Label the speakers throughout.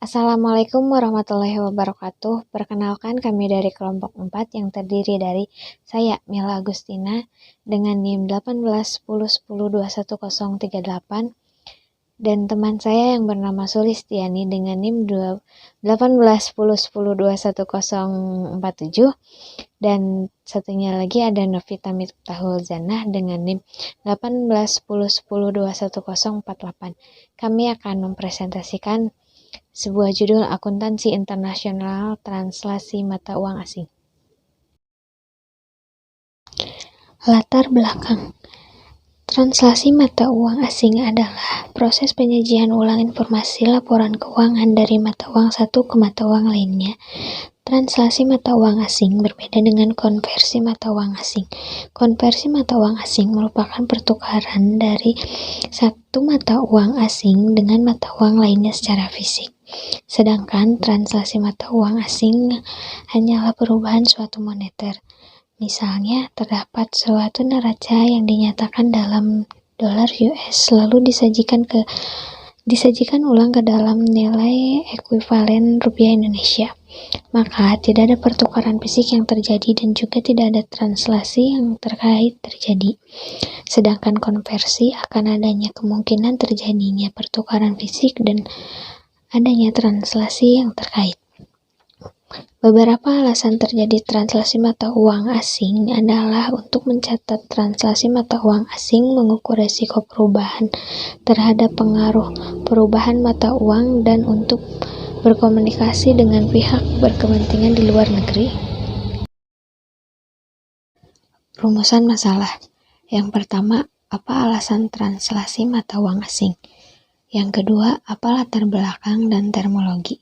Speaker 1: Assalamualaikum warahmatullahi wabarakatuh. Perkenalkan kami dari kelompok 4 yang terdiri dari saya, Mila Agustina, dengan NIM 181010211038 dan teman saya yang bernama Sulistiani dengan NIM 181010211047 dan satunya lagi ada Novita Miftahul Zanah dengan NIM 181010211048. Kami akan mempresentasikan sebuah judul Akuntansi Internasional Translasi Mata Uang Asing. Latar belakang. Translasi mata uang asing adalah proses penyajian ulang informasi laporan keuangan dari mata uang satu ke mata uang lainnya. Translasi mata uang asing berbeda dengan konversi mata uang asing. Konversi mata uang asing merupakan pertukaran dari satu mata uang asing dengan mata uang lainnya secara fisik. Sedangkan translasi mata uang asing hanyalah perubahan suatu moneter. Misalnya, terdapat suatu neraca yang dinyatakan dalam dolar US lalu disajikan ulang ke dalam nilai ekuivalen rupiah Indonesia. Maka tidak ada pertukaran fisik yang terjadi dan juga tidak ada translasi yang terkait terjadi. Sedangkan konversi akan adanya kemungkinan terjadinya pertukaran fisik dan adanya translasi yang terkait. Beberapa alasan terjadi translasi mata uang asing adalah untuk mencatat translasi mata uang asing, mengukur risiko perubahan terhadap pengaruh perubahan mata uang, dan untuk berkomunikasi dengan pihak berkepentingan di luar negeri. Rumusan masalah. Yang pertama, apa alasan translasi mata uang asing? Yang kedua, apa latar belakang dan terminologi?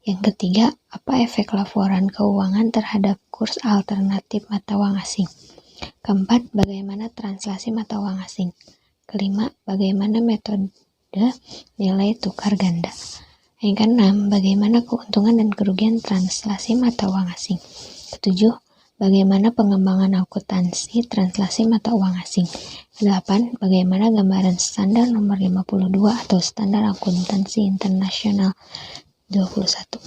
Speaker 1: Yang ketiga, apa efek laporan keuangan terhadap kurs alternatif mata uang asing? Keempat, bagaimana translasi mata uang asing? Kelima, bagaimana metode nilai tukar ganda? Yang keenam, bagaimana keuntungan dan kerugian translasi mata uang asing? Ketujuh, bagaimana pengembangan akuntansi translasi mata uang asing? Kedelapan, bagaimana gambaran standar nomor 52 atau standar akuntansi internasional 21.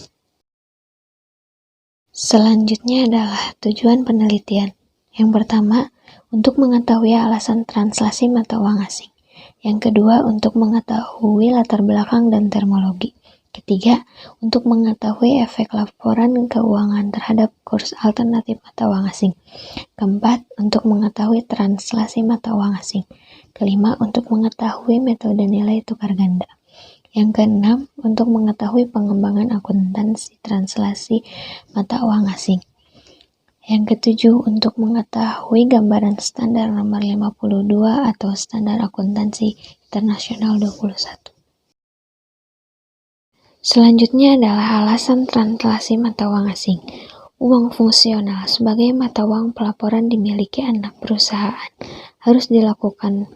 Speaker 1: Selanjutnya adalah tujuan penelitian. Yang pertama, untuk mengetahui alasan translasi mata uang asing. Yang kedua, untuk mengetahui latar belakang dan terminologi. Ketiga, untuk mengetahui efek laporan keuangan terhadap kurs alternatif mata uang asing. Keempat, untuk mengetahui translasi mata uang asing. Kelima, untuk mengetahui metode nilai tukar ganda. Yang keenam, untuk mengetahui pengembangan akuntansi translasi mata uang asing. Yang ketujuh, untuk mengetahui gambaran standar nomor 52 atau standar akuntansi internasional 21. Selanjutnya adalah alasan translasi mata uang asing. Uang fungsional sebagai mata uang pelaporan dimiliki anak perusahaan. Harus dilakukan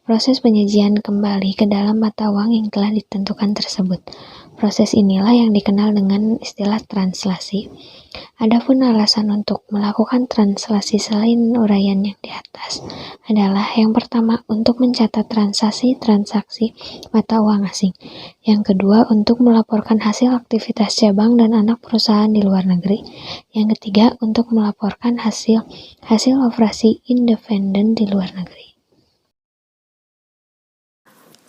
Speaker 1: proses penyajian kembali ke dalam mata uang yang telah ditentukan tersebut. Proses inilah yang dikenal dengan istilah translasi. Adapun alasan untuk melakukan translasi selain uraian yang di atas adalah yang pertama, untuk mencatat transaksi mata uang asing. Yang kedua, untuk melaporkan hasil aktivitas cabang dan anak perusahaan di luar negeri. Yang ketiga, untuk melaporkan hasil operasi independen di luar negeri.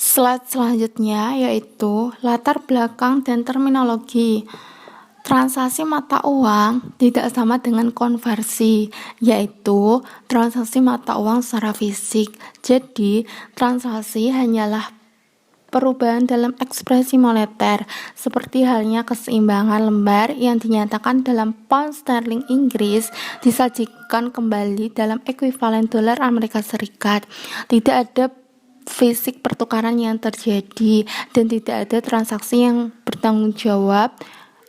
Speaker 2: Slide selanjutnya yaitu latar belakang dan terminologi. Transaksi mata uang tidak sama dengan konversi, yaitu transaksi mata uang secara fisik. Jadi, transaksi hanyalah perubahan dalam ekspresi moneter, seperti halnya keseimbangan lembar yang dinyatakan dalam pound sterling Inggris disajikan kembali dalam ekuivalen dolar Amerika Serikat. Tidak ada fisik pertukaran yang terjadi dan tidak ada transaksi yang bertanggung jawab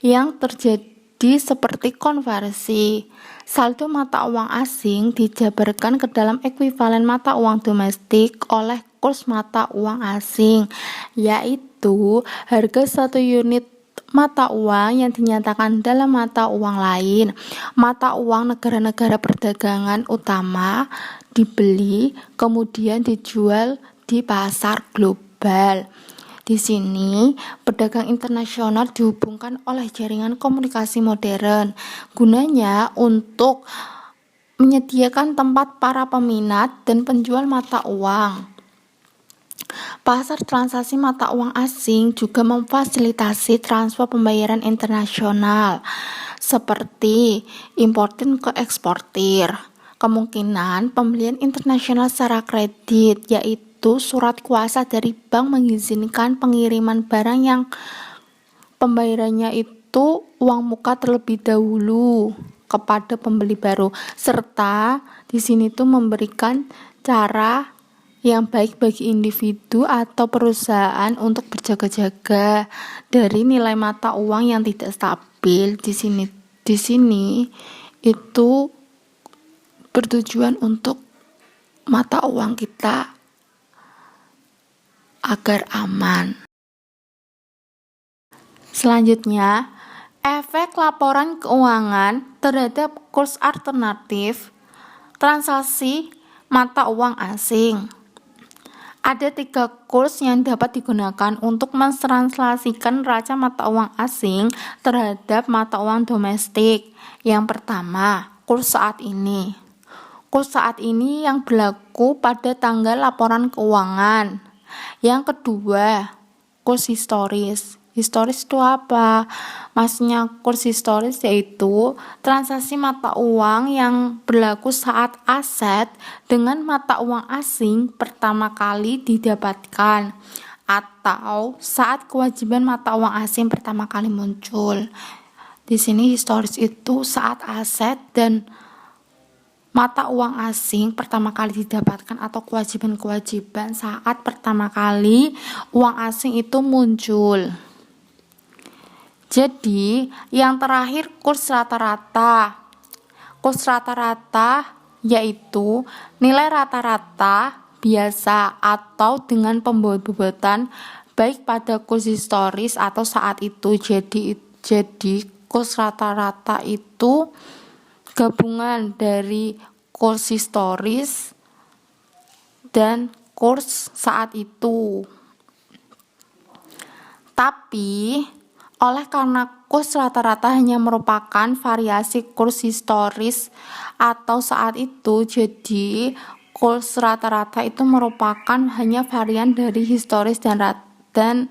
Speaker 2: yang terjadi seperti konversi. Saldo mata uang asing dijabarkan ke dalam ekuivalen mata uang domestik oleh kurs mata uang asing, yaitu harga satu unit mata uang yang dinyatakan dalam mata uang lain. Mata uang negara-negara perdagangan utama dibeli kemudian dijual di pasar global. Di sini, pedagang internasional dihubungkan oleh jaringan komunikasi modern. Gunanya untuk menyediakan tempat para peminat dan penjual mata uang. Pasar transaksi mata uang asing juga memfasilitasi transfer pembayaran internasional seperti importir ke eksportir. Kemungkinan pembelian internasional secara kredit, yaitu surat kuasa dari bank mengizinkan pengiriman barang yang pembayarannya itu uang muka terlebih dahulu kepada pembeli baru, serta di sini tuh memberikan cara yang baik bagi individu atau perusahaan untuk berjaga-jaga dari nilai mata uang yang tidak stabil. Di sini itu bertujuan untuk mata uang kita agar aman. Selanjutnya, efek laporan keuangan terhadap kurs alternatif transaksi mata uang asing. Ada 3 kurs yang dapat digunakan untuk mentranslasikan neraca mata uang asing terhadap mata uang domestik. Yang pertama, kurs saat ini. Kurs saat ini yang berlaku pada tanggal laporan keuangan. Yang kedua, kurs historis. Historis itu apa? Maksudnya kurs historis yaitu transaksi mata uang yang berlaku saat aset dengan mata uang asing pertama kali didapatkan atau saat kewajiban mata uang asing pertama kali muncul. Di sini historis itu saat aset dan mata uang asing pertama kali didapatkan atau kewajiban-kewajiban saat pertama kali uang asing itu muncul. Jadi, yang terakhir kurs rata-rata. Kurs rata-rata yaitu nilai rata-rata biasa atau dengan pembobotan baik pada kurs historis atau saat itu. Jadi kurs rata-rata itu gabungan dari kurs historis dan kurs saat itu. Tapi oleh karena kurs rata-rata hanya merupakan variasi kurs historis atau saat itu, jadi kurs rata-rata itu merupakan hanya varian dari historis dan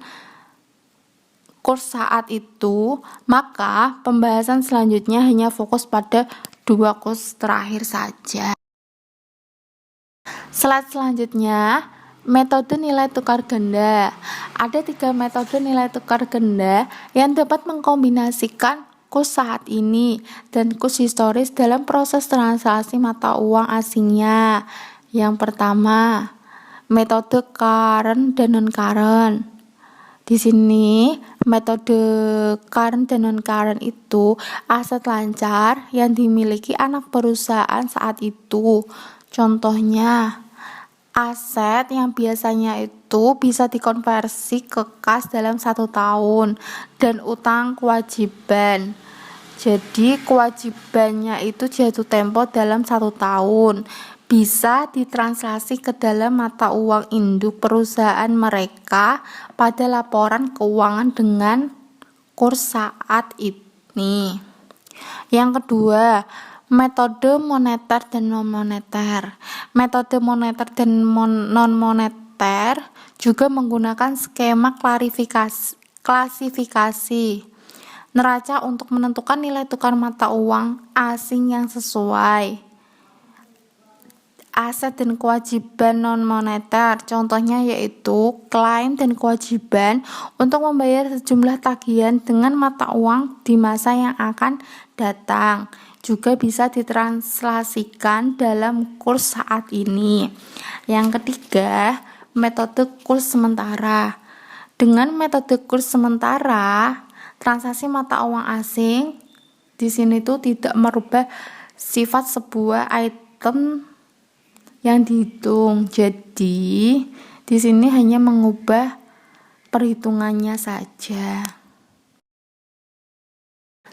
Speaker 2: kurs saat itu, maka pembahasan selanjutnya hanya fokus pada 2 kurs terakhir saja. Slide selanjutnya, metode nilai tukar ganda. Ada 3 metode nilai tukar ganda yang dapat mengkombinasikan kurs saat ini dan kurs historis dalam proses transaksi mata uang asingnya. Yang pertama, metode current dan non-current. Di sini, metode current dan non-current itu aset lancar yang dimiliki anak perusahaan saat itu. Contohnya, aset yang biasanya itu bisa dikonversi ke kas dalam 1 tahun dan utang kewajiban. Jadi kewajibannya itu jatuh tempo dalam 1 tahun. Bisa ditranslasi ke dalam mata uang induk perusahaan mereka pada laporan keuangan dengan kurs saat ini. Yang kedua, metode moneter dan non-moneter. Metode moneter dan non-moneter juga menggunakan skema klasifikasi neraca untuk menentukan nilai tukar mata uang asing yang sesuai aset dan kewajiban non-moneter. Contohnya yaitu klaim dan kewajiban untuk membayar sejumlah tagihan dengan mata uang di masa yang akan datang. Juga bisa ditranslasikan dalam kurs saat ini. Yang ketiga, metode kurs sementara. Dengan metode kurs sementara, transaksi mata uang asing di sini tuh tidak merubah sifat sebuah item yang dihitung. Jadi, di sini hanya mengubah perhitungannya saja.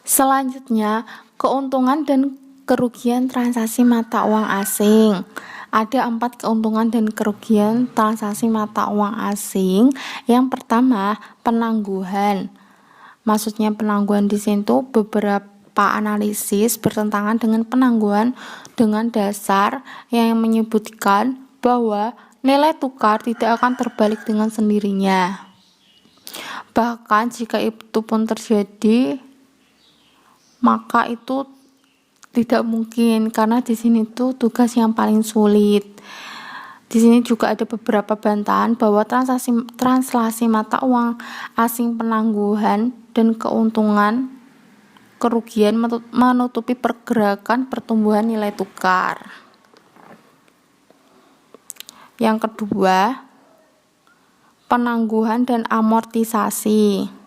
Speaker 2: Selanjutnya, keuntungan dan kerugian transaksi mata uang asing. Ada 4 keuntungan dan kerugian transaksi mata uang asing. Yang pertama, penangguhan. Maksudnya penangguhan di sini tuh beberapa analisis bertentangan dengan penangguhan dengan dasar yang menyebutkan bahwa nilai tukar tidak akan terbalik dengan sendirinya. Bahkan jika itu pun terjadi, maka itu tidak mungkin karena di sini tuh tugas yang paling sulit. Di sini juga ada beberapa bantahan bahwa translasi mata uang asing penangguhan dan kerugian menutupi pergerakan pertumbuhan nilai tukar. Yang kedua, penangguhan dan amortisasi.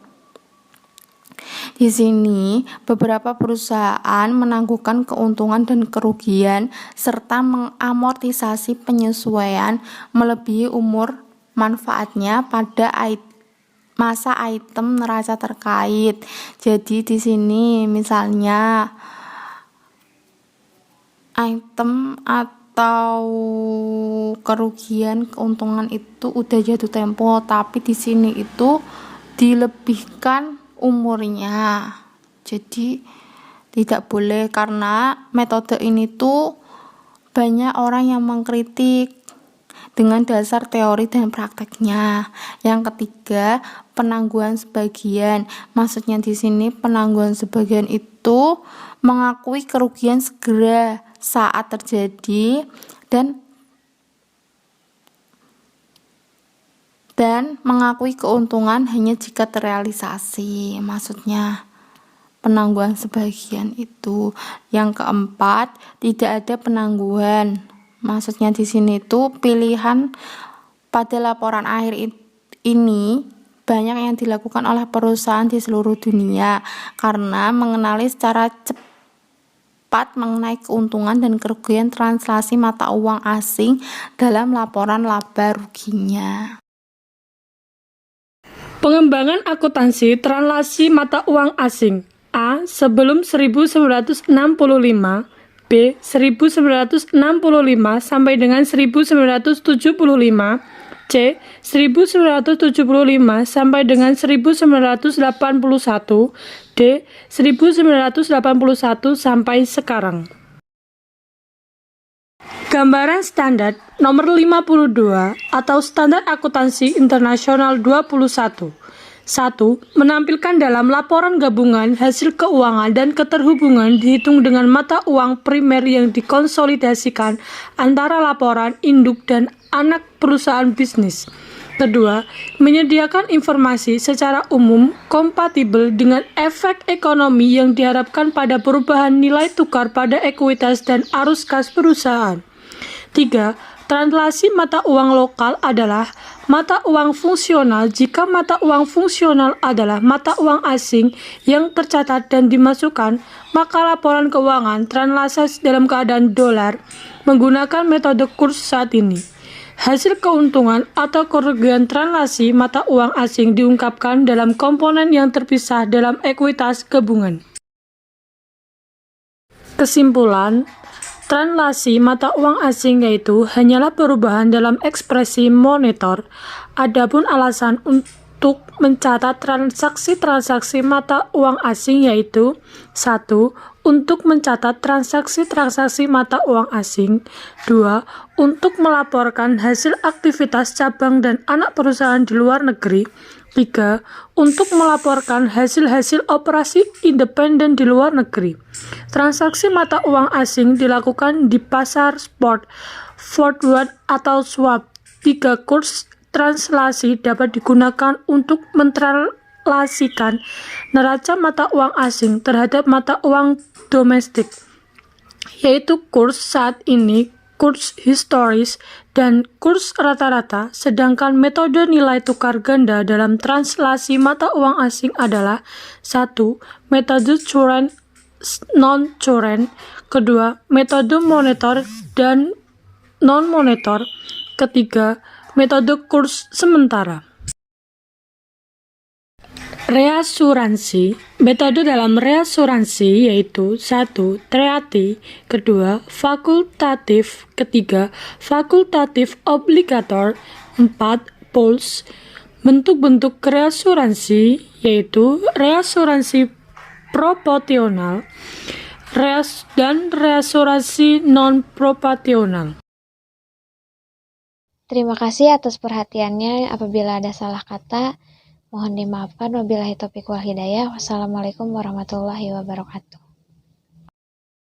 Speaker 2: Di sini, beberapa perusahaan menangguhkan keuntungan dan kerugian serta mengamortisasi penyesuaian melebihi umur manfaatnya pada masa item neraca terkait. Jadi di sini misalnya item atau kerugian keuntungan itu udah jatuh tempo, tapi di sini itu dilebihkan umurnya. Jadi tidak boleh karena metode ini tuh banyak orang yang mengkritik dengan dasar teori dan prakteknya. Yang ketiga, penangguhan sebagian. Maksudnya di sini penangguhan sebagian itu mengakui kerugian segera saat terjadi dan mengakui keuntungan hanya jika terrealisasi. Maksudnya penangguhan sebagian itu. Yang keempat, tidak ada penangguhan. Maksudnya di sini itu pilihan pada laporan akhir ini banyak yang dilakukan oleh perusahaan di seluruh dunia karena mengenali secara cepat mengenai keuntungan dan kerugian translasi mata uang asing dalam laporan laba ruginya.
Speaker 3: Pengembangan akuntansi translasi mata uang asing. A. Sebelum 1965, B. 1965 sampai dengan 1975, C. 1975 sampai dengan 1981, D. 1981 sampai sekarang. Gambaran standar nomor 52 atau Standar Akuntansi Internasional 21. 1. Menampilkan dalam laporan gabungan hasil keuangan dan keterhubungan dihitung dengan mata uang primer yang dikonsolidasikan antara laporan induk dan anak perusahaan bisnis. Kedua, menyediakan informasi secara umum kompatibel dengan efek ekonomi yang diharapkan pada perubahan nilai tukar pada ekuitas dan arus kas perusahaan. 3. Translasi mata uang lokal adalah mata uang fungsional jika mata uang fungsional adalah mata uang asing yang tercatat dan dimasukkan, maka laporan keuangan translasi dalam keadaan dolar menggunakan metode kurs saat ini. Hasil keuntungan atau kerugian translasi mata uang asing diungkapkan dalam komponen yang terpisah dalam ekuitas gabungan. Kesimpulan, translasi mata uang asing yaitu hanyalah perubahan dalam ekspresi moneter. Adapun alasan untuk mencatat transaksi-transaksi mata uang asing yaitu 1. Untuk mencatat transaksi-transaksi mata uang asing. 2. Untuk melaporkan hasil aktivitas cabang dan anak perusahaan di luar negeri. 3. Untuk melaporkan hasil-hasil operasi independen di luar negeri. Transaksi mata uang asing dilakukan di pasar spot, forward atau swap. 3. Kurs translasi dapat digunakan untuk mentranslasikan neraca mata uang asing terhadap mata uang domestik, yaitu kurs saat ini, kurs historis, dan kurs rata-rata, sedangkan metode nilai tukar ganda dalam translasi mata uang asing adalah 1. Metode current non-current, kedua, metode moneter dan non-moneter, ketiga, metode kurs sementara. Reasuransi. Metode dalam reasuransi yaitu 1. Triati, kedua fakultatif, ketiga fakultatif obligator, 4. Pools. Bentuk-bentuk reasuransi yaitu reasuransi proporsional dan reasuransi non-proporsional.
Speaker 1: Terima kasih atas perhatiannya. Apabila ada salah kata, mohon dimaafkan. Wabillahi taufiq wal hidayah. Wassalamualaikum warahmatullahi wabarakatuh.